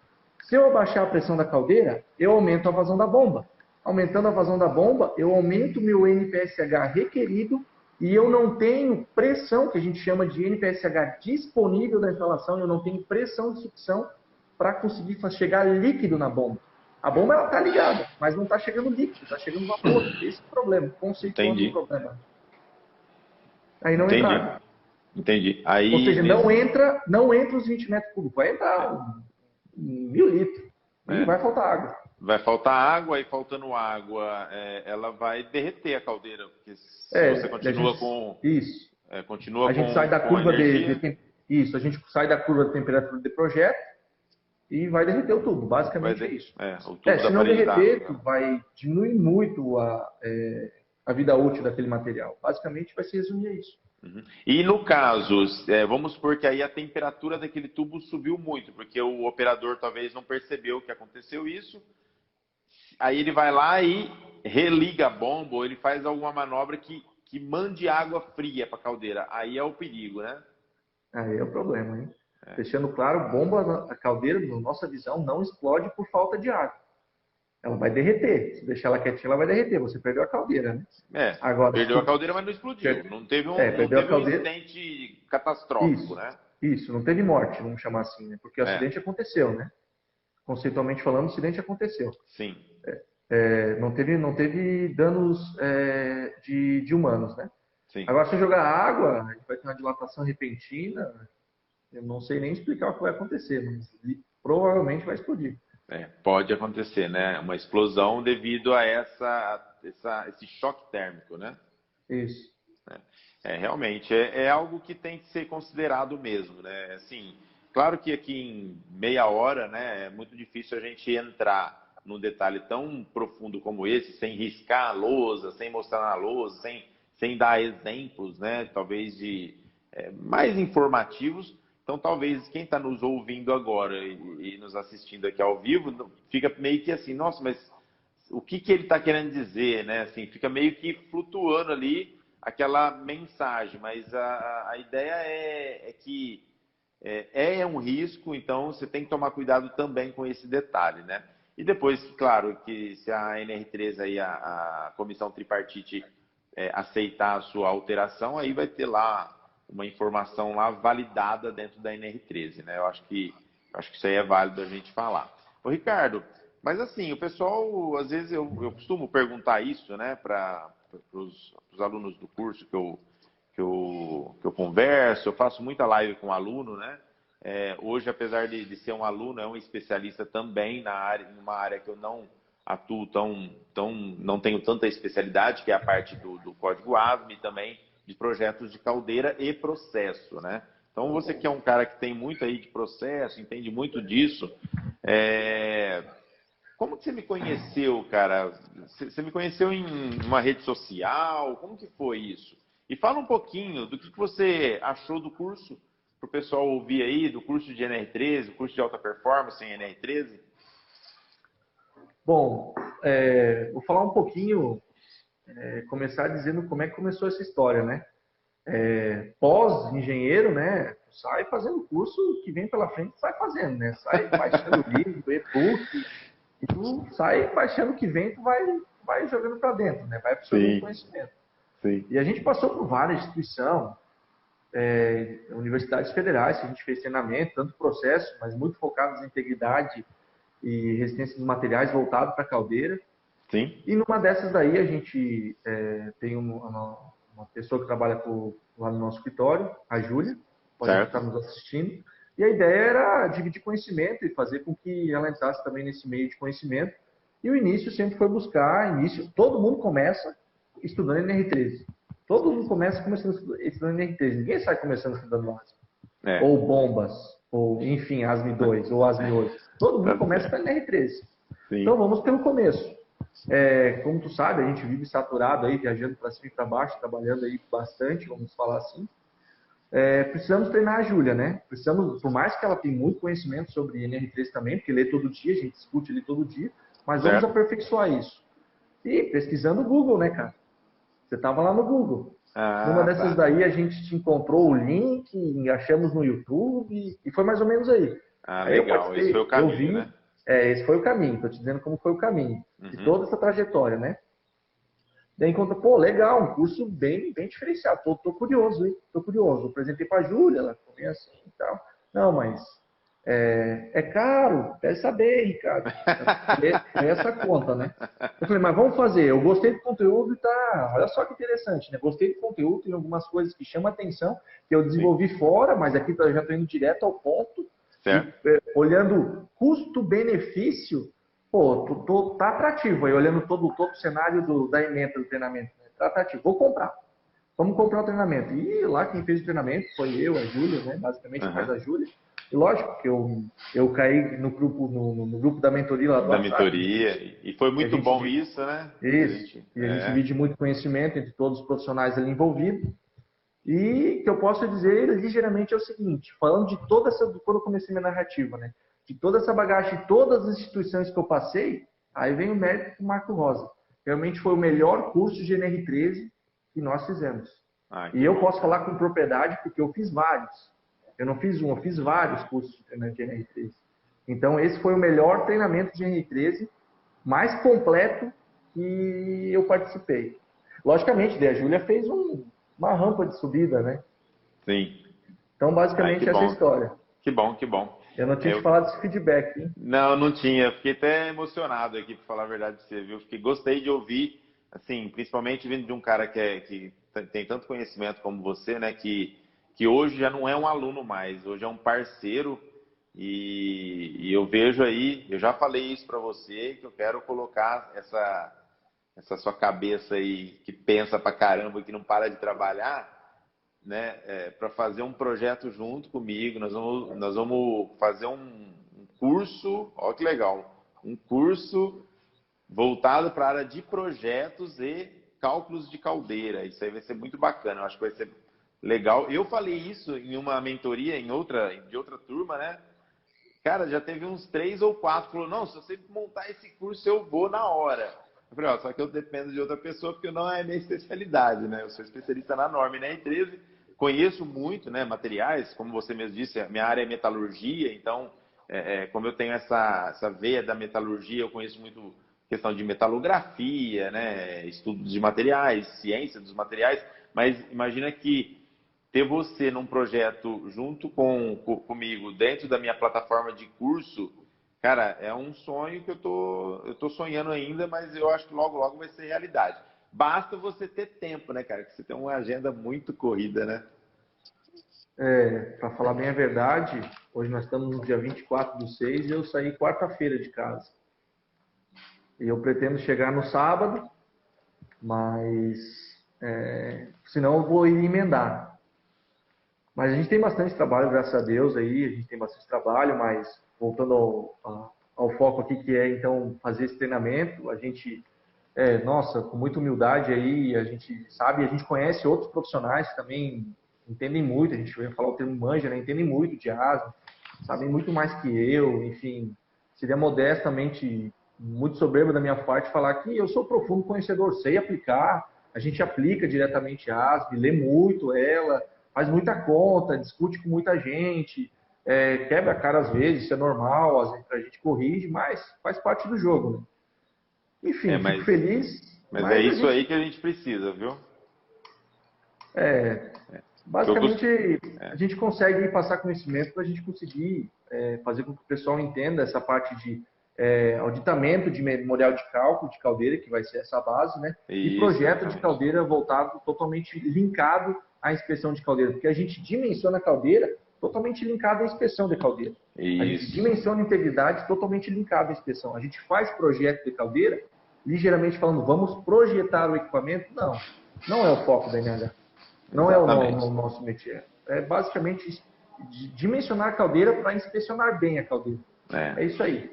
Se eu abaixar a pressão da caldeira, eu aumento a vazão da bomba. Aumentando a vazão da bomba, eu aumento o meu NPSH requerido e eu não tenho pressão, que a gente chama de NPSH disponível da instalação, eu não tenho pressão de sucção para conseguir chegar líquido na bomba. A bomba está ligada, mas não está chegando líquido, está chegando vapor. Esse é o problema, conceituando o problema. Aí não entra água. Entendi. Aí, ou seja, não entra os 20 metros cúbicos, vai entrar 1.000 litros e vai faltar água. Vai faltar água, e faltando água, ela vai derreter a caldeira, porque se você continua com... Isso. Continua a gente sai da curva Isso, a gente sai da curva de temperatura de projeto e vai derreter o tubo, basicamente é isso. O tubo se não derreter, vai diminuir muito a vida útil daquele material. Basicamente vai se resumir a isso. E no caso, vamos supor que aí a temperatura daquele tubo subiu muito, porque o operador talvez não percebeu que aconteceu isso, aí ele vai lá e religa a bomba, ou ele faz alguma manobra que mande água fria para a caldeira. Aí é o perigo, né? Aí é o problema, hein? Deixando claro, a caldeira, na nossa visão, não explode por falta de água. Ela vai derreter. Se deixar ela quietinha, ela vai derreter. Você perdeu a caldeira, né? Agora, perdeu a caldeira, mas não explodiu. Não teve um incidente catastrófico, né? Isso, não teve morte, vamos chamar assim, né? Porque o acidente aconteceu, né? Conceitualmente falando, o acidente aconteceu. Sim. Não teve danos de humanos, né? Sim. Agora, se jogar água, a gente vai ter uma dilatação repentina. Eu não sei nem explicar o que vai acontecer, mas provavelmente vai explodir. Pode acontecer, né? Uma explosão devido a esse choque térmico, né? Isso. Realmente, é algo que tem que ser considerado mesmo, né? Assim, claro que aqui em meia hora, né, é muito difícil a gente entrar num detalhe tão profundo como esse, sem riscar a lousa, sem mostrar na lousa, sem dar exemplos, né? Talvez mais informativos. Então, talvez quem está nos ouvindo agora e nos assistindo aqui ao vivo, fica meio que assim, nossa, mas o que ele está querendo dizer, né? Assim, fica meio que flutuando ali aquela mensagem, mas a ideia é que é um risco, então você tem que tomar cuidado também com esse detalhe, né? E depois, claro, que se a NR13, aí, a comissão tripartite, aceitar a sua alteração, aí vai ter lá uma informação lá validada dentro da NR13, né? Eu acho que isso aí é válido a gente falar. Ô, Ricardo, mas assim, o pessoal, às vezes eu costumo perguntar isso, né, para os alunos do curso que eu converso, eu faço muita live com aluno, né? Hoje, apesar de ser um aluno, é um especialista também numa área que eu não atuo não tenho tanta especialidade, que é a parte do código ASME e também de projetos de caldeira e processo, né? Então, você que é um cara que tem muito aí de processo, entende muito disso, como que você me conheceu, cara? Você me conheceu em uma rede social? Como que foi isso? E fala um pouquinho do que você achou do curso, para o pessoal ouvir aí, do curso de NR13, o curso de alta performance em NR13. Bom, vou falar um pouquinho, começar dizendo como é que começou essa história, né? Pós-engenheiro, né? Sai fazendo curso que vem pela frente, sai fazendo, né? Sai baixando livro, e-book, e tu sai baixando o que vem, tu vai jogando para dentro, né? Vai absorvendo Sim, conhecimento. sim. E a gente passou por várias instituições, universidades federais, que a gente fez treinamento, tanto processo, mas muito focados em integridade e resistência dos materiais voltado para a caldeira. Sim. E numa dessas daí a gente tem uma pessoa que trabalha lá no nosso escritório, a Júlia, pode estar Certo. nos assistindo. E a ideia era dividir conhecimento e fazer com que ela entrasse também nesse meio de conhecimento. E o início sempre foi buscar, todo mundo começa estudando NR13. Todo mundo começa estudando NR13. Ninguém sai começando estudando ASME. É, Ou bombas, ou enfim, ASME 2, ou ASME 8. Todo mundo tá começa com certo. NR13. Então Sim, vamos pelo começo. Como tu sabe, a gente vive saturado aí, viajando para cima e para baixo, trabalhando aí bastante, vamos falar assim. Precisamos treinar a Júlia, né? Precisamos, por mais que ela tenha muito conhecimento sobre NR3 também, porque lê todo dia, a gente discute ali todo dia, mas vamos certo. aperfeiçoar isso. E pesquisando o Google, né, cara? Você estava lá no Google. Numa Ah, dessas tá. daí a gente te encontrou o link, achamos no YouTube, e foi mais ou menos aí. Ah, Aí eu legal. Esse foi participei, o eu caminho, vi, né? esse foi o caminho, estou te dizendo como foi o caminho, de Uhum. toda essa trajetória, né? Daí encontra, pô, legal, um curso bem diferenciado. Tô curioso, hein? Tô curioso. Eu apresentei pra Júlia, ela falou assim e tal. Não, mas é caro, deve saber, Ricardo. Foi essa conta, né? Eu falei, mas vamos fazer. Eu gostei do conteúdo e tá. Olha só que interessante, né? Gostei do conteúdo, tem algumas coisas que chamam atenção, que eu Sim, desenvolvi fora, mas aqui já estou indo direto ao ponto. E certo. olhando custo-benefício, pô, tá atrativo aí, olhando todo o cenário da ementa do treinamento. Né? Tá atrativo. Vou comprar. Vamos comprar o treinamento. E lá quem fez o treinamento foi eu, a Júlia, né? Basicamente mais Uhum. a Júlia. E lógico que eu caí no grupo, no grupo da mentoria lá do Da WhatsApp, mentoria. E foi que a muito gente bom isso, né? A isso, gente, e a gente divide muito conhecimento entre todos os profissionais ali envolvidos. E que eu posso dizer ligeiramente é o seguinte, falando de toda essa, quando eu comecei minha narrativa, né? De toda essa bagagem, de todas as instituições que eu passei, aí vem o mérito do Marco Rosa. Realmente foi o melhor curso de NR13 que nós fizemos. Ah, E que eu bom, posso cara. falar com propriedade porque eu fiz vários. Eu não fiz um, eu fiz vários cursos de treinamento de NR13. Então esse foi o melhor treinamento de NR13, mais completo que eu participei. Logicamente, a Júlia fez uma rampa de subida, né? Sim. Então, Ai, que basicamente, essa é a bom. história. Que bom, que bom. Eu não tinha te Eu, falado desse feedback, hein? não, não tinha. Fiquei até emocionado aqui, para falar a verdade pra você, viu? Gostei de ouvir, assim, principalmente vindo de um cara que tem tanto conhecimento como você, né? Que hoje já não é um aluno mais, hoje é um parceiro. E eu vejo aí, eu já falei isso para você, que eu quero colocar essa sua cabeça aí que pensa pra caramba e que não para de trabalhar, né, para fazer um projeto junto comigo. Nós vamos fazer um curso, olha que legal, um curso voltado para a área de projetos e cálculos de caldeira. Isso aí vai ser muito bacana, eu acho que vai ser legal. Eu falei isso em uma mentoria de outra turma, né? Cara, já teve uns 3 ou 4 falou, não, se você montar esse curso eu vou na hora. Eu falei, ó, só que eu dependo de outra pessoa porque não é minha especialidade, né? Eu sou especialista na norma e na E13, conheço muito, né, materiais, como você mesmo disse, a minha área é metalurgia, então, como eu tenho essa veia da metalurgia, eu conheço muito questão de metalografia, né, estudo de materiais, ciência dos materiais, mas imagina que ter você num projeto junto comigo, dentro da minha plataforma de curso, cara, é um sonho que eu tô sonhando ainda, mas eu acho que logo vai ser realidade. basta você ter tempo, né, cara? Que você tem uma agenda muito corrida, né? Para falar bem a verdade, hoje nós estamos no dia 24/6 e eu saí quarta-feira de casa. E eu pretendo chegar no sábado, mas senão eu vou ir emendar. Mas a gente tem bastante trabalho, graças a Deus, aí, a gente tem bastante trabalho, mas voltando ao foco aqui, que é então fazer esse treinamento, a gente, nossa, com muita humildade aí, a gente sabe, a gente conhece outros profissionais que também entendem muito, a gente vai falar o termo manja, né? Entendem muito de asma, sabem muito mais que eu, enfim, seria modestamente muito soberbo da minha parte falar que eu sou profundo conhecedor, sei aplicar, a gente aplica diretamente a asma, lê muito ela, faz muita conta, discute com muita gente, quebra a cara às vezes, isso é normal, às vezes a gente corrige, mas faz parte do jogo, né? É, Enfim, fico mas, feliz, mas é mas a isso aí gente, que a gente precisa, viu? Que eu basicamente, costumo... a gente consegue passar conhecimento para a gente conseguir fazer com que o pessoal entenda essa parte de auditamento de memorial de cálculo de caldeira, que vai ser essa base, né? E Isso, projeto de exatamente. caldeira voltado totalmente linkado à inspeção de caldeira, porque a gente dimensiona a caldeira totalmente linkado à inspeção de caldeira. A gente Isso. dimensiona a integridade totalmente linkado à inspeção. A gente faz projeto de caldeira, ligeiramente falando, vamos projetar o equipamento? Não, não é o foco da NH. Não é o Exatamente. nosso métier. É basicamente dimensionar a caldeira para inspecionar bem a caldeira. É. É isso aí.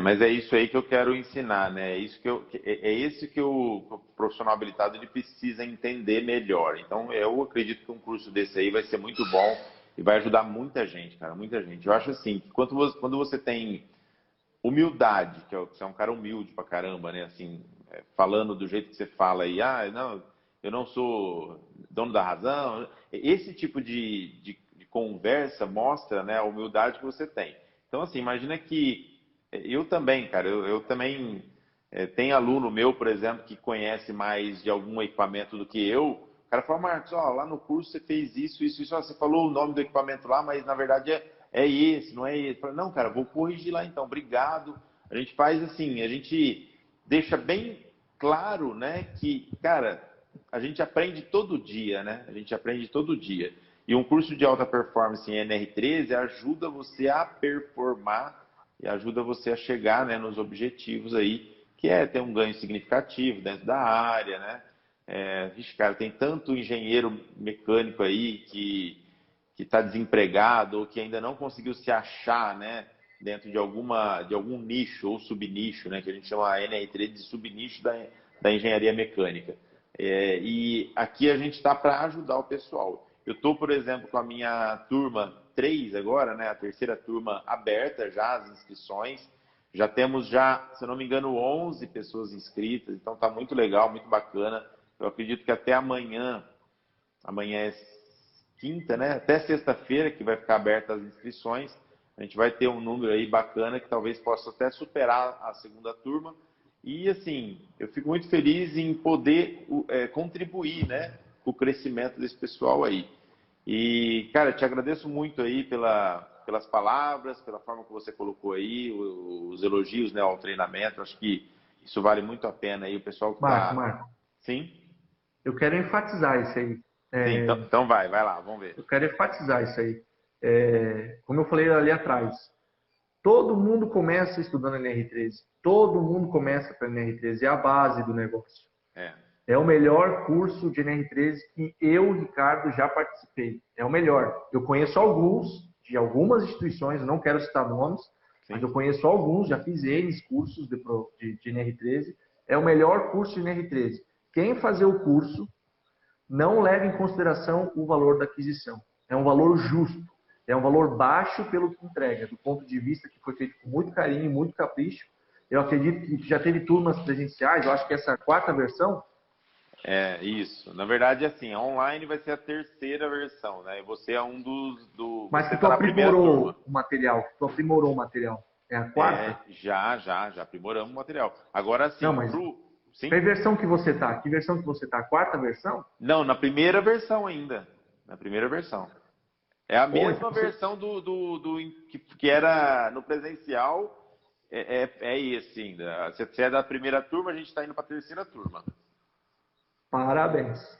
Mas é isso aí que eu quero ensinar, né? É esse que o profissional habilitado ele precisa entender melhor. Então, eu acredito que um curso desse aí vai ser muito bom e vai ajudar muita gente, cara, muita gente. Eu acho assim, que quando você tem humildade, você é um cara humilde pra caramba, né? Assim, falando do jeito que você fala aí, não, eu não sou dono da razão. Esse tipo de conversa mostra, né, a humildade que você tem. Então, assim, imagina que eu também, cara, eu também tenho aluno meu, por exemplo, que conhece mais de algum equipamento do que eu. O cara fala, Marcos, ó, lá no curso você fez isso, isso, isso. Ó, você falou o nome do equipamento lá, mas na verdade é esse, não é esse. Eu falo, não, cara, vou corrigir lá então, obrigado. A gente faz assim, a gente deixa bem claro, né, que, cara, a gente aprende todo dia, né? A gente aprende todo dia. E um curso de alta performance em NR13 ajuda você a performar e ajuda você a chegar, né, nos objetivos aí, que é ter um ganho significativo dentro da área, né? Vixe, cara, tem tanto engenheiro mecânico aí que está desempregado ou que ainda não conseguiu se achar, né, dentro de algum nicho ou subnicho, né, que a gente chama a NR13 de subnicho da engenharia mecânica. E aqui a gente está para ajudar o pessoal. Eu estou, por exemplo, com a minha turma 3 agora, né, a terceira turma aberta já, as inscrições. Já temos, se eu não me engano, 11 pessoas inscritas, então está muito legal, muito bacana. Eu acredito que até amanhã é quinta, né? Até sexta-feira que vai ficar aberta as inscrições. A gente vai ter um número aí bacana que talvez possa até superar a segunda turma. E assim, eu fico muito feliz em poder contribuir, né, com o crescimento desse pessoal aí. E, cara, te agradeço muito aí pelas palavras, pela forma que você colocou aí, os elogios, né, ao treinamento. Acho que isso vale muito a pena aí. O pessoal que está... Marco, Sim? eu quero enfatizar isso aí. Sim, então vai lá, vamos ver. Eu quero enfatizar isso aí. Como eu falei ali atrás, todo mundo começa estudando NR13. Todo mundo começa para NR13. É a base do negócio. É, É o melhor curso de NR13 que eu, Ricardo, já participei. É o melhor. Eu conheço alguns, de algumas instituições, não quero citar nomes, mas sim. eu conheço alguns, já fiz N cursos de NR13. É o melhor curso de NR13. Quem fazer o curso, não leve em consideração o valor da aquisição. É um valor justo. É um valor baixo pelo que entrega, do ponto de vista que foi feito com muito carinho, muito capricho. Eu acredito que já teve turmas presenciais, eu acho que essa quarta versão. Isso. Na verdade, assim, a online vai ser a terceira versão, né? E você é Mas você que tu está na primeira turma. aprimorou o material, que tu aprimorou o material. É a quarta? Já aprimoramos o material. Agora, Não, sim, mas sim? que versão que você tá? Que versão que você tá? A quarta versão? Não, na primeira versão ainda. Na primeira versão. É a Pô, mesma então você... versão que era no presencial. Isso ainda. Você é da primeira turma, a gente está indo para a terceira turma. Parabéns.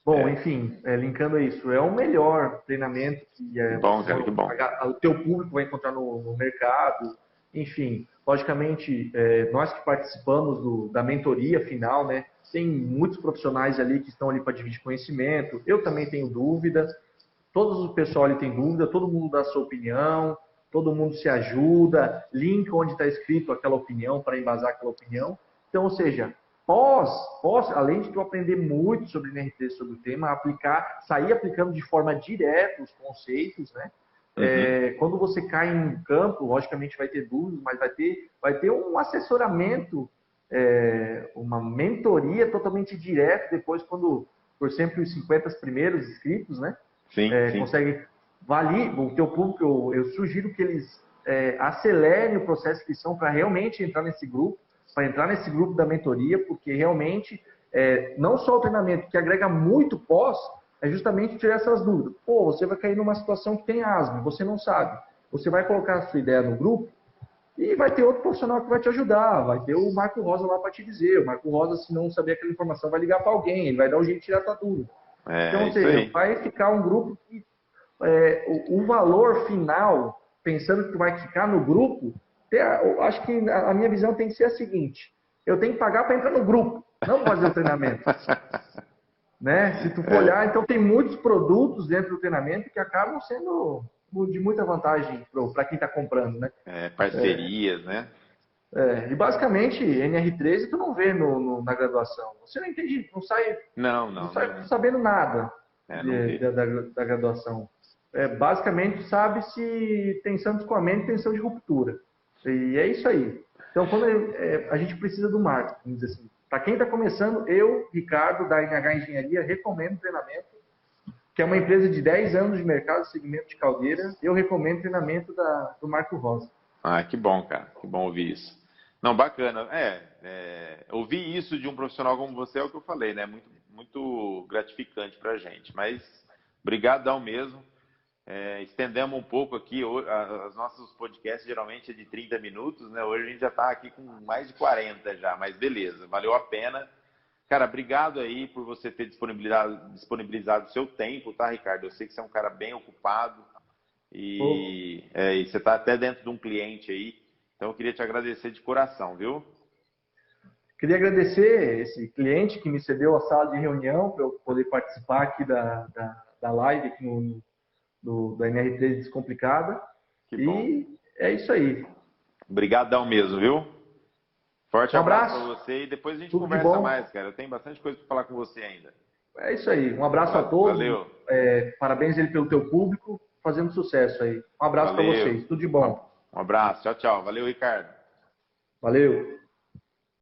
Bom, enfim, linkando isso, é o melhor treinamento que, Que bom, cara, que bom. o teu público vai encontrar no mercado. Enfim, logicamente, nós que participamos da mentoria final, né? Tem muitos profissionais ali que estão ali para dividir conhecimento. Eu também tenho dúvida. Todo o pessoal ali tem dúvida, todo mundo dá a sua opinião, todo mundo se ajuda, linka onde está escrito aquela opinião para embasar aquela opinião. Então, ou seja, além de tu aprender muito sobre NRT, sobre o tema, sair aplicando de forma direta os conceitos, né? Quando você cai em campo, logicamente vai ter dúvidas, mas vai ter um assessoramento, uma mentoria totalmente direta depois, quando, por sempre os 50 primeiros inscritos, né? Sim. Consegue valer o teu público. Eu sugiro que eles acelerem o processo de inscrição para realmente entrar nesse grupo, da mentoria, porque realmente não só o treinamento que agrega muito pós, é justamente tirar essas dúvidas. Pô, você vai cair numa situação que tem asma, você não sabe. Você vai colocar a sua ideia no grupo e vai ter outro profissional que vai te ajudar. Vai ter o Marco Rosa lá para te dizer. O Marco Rosa, se não saber aquela informação, vai ligar para alguém, ele vai dar um jeito de tirar a tua dúvida. Então, ou seja, vai ficar um grupo que o valor final, pensando que tu vai ficar no grupo, eu acho que a minha visão tem que ser a seguinte: eu tenho que pagar para entrar no grupo, não fazer o treinamento. Né? Se tu for olhar, então tem muitos produtos dentro do treinamento que acabam sendo de muita vantagem para quem está comprando, né? Parcerias, né? E basicamente, NR13 tu não vê na graduação. Você não entende, não sai sabendo nada da graduação. Basicamente, tu sabe se tensão de escoamento e tensão de ruptura. E é isso aí. Então, quando a gente precisa do marketing, vamos dizer assim. Para quem está começando, eu, Ricardo, da NH Engenharia, recomendo treinamento, que é uma empresa de 10 anos de mercado, segmento de caldeira. Eu recomendo treinamento do Marco Rosa. Que bom, cara. Que bom ouvir isso. Não, bacana. Ouvir isso de um profissional como você é o que eu falei, né? Muito, muito gratificante para a gente. Mas, brigadão mesmo. Estendemos um pouco aqui. Os nossos podcasts geralmente é de 30 minutos, né? Hoje a gente já está aqui com mais de 40 já, mas beleza, valeu a pena. Cara, obrigado aí por você ter disponibilizado o seu tempo, tá, Ricardo? Eu sei que você é um cara bem ocupado e você está até dentro de um cliente aí, então eu queria te agradecer de coração, viu? Queria agradecer esse cliente que me cedeu a sala de reunião para eu poder participar aqui da live aqui da NR3 Descomplicada. Que bom. E é isso aí. Obrigadão mesmo, viu? Forte abraço para você e depois a gente conversa mais, cara. Eu tenho bastante coisa para falar com você ainda. É isso aí. Um abraço a todos. Valeu. Parabéns aí pelo teu público, fazendo sucesso aí. Um abraço para vocês. Tudo de bom. Um abraço. Tchau, tchau. Valeu, Ricardo. Valeu.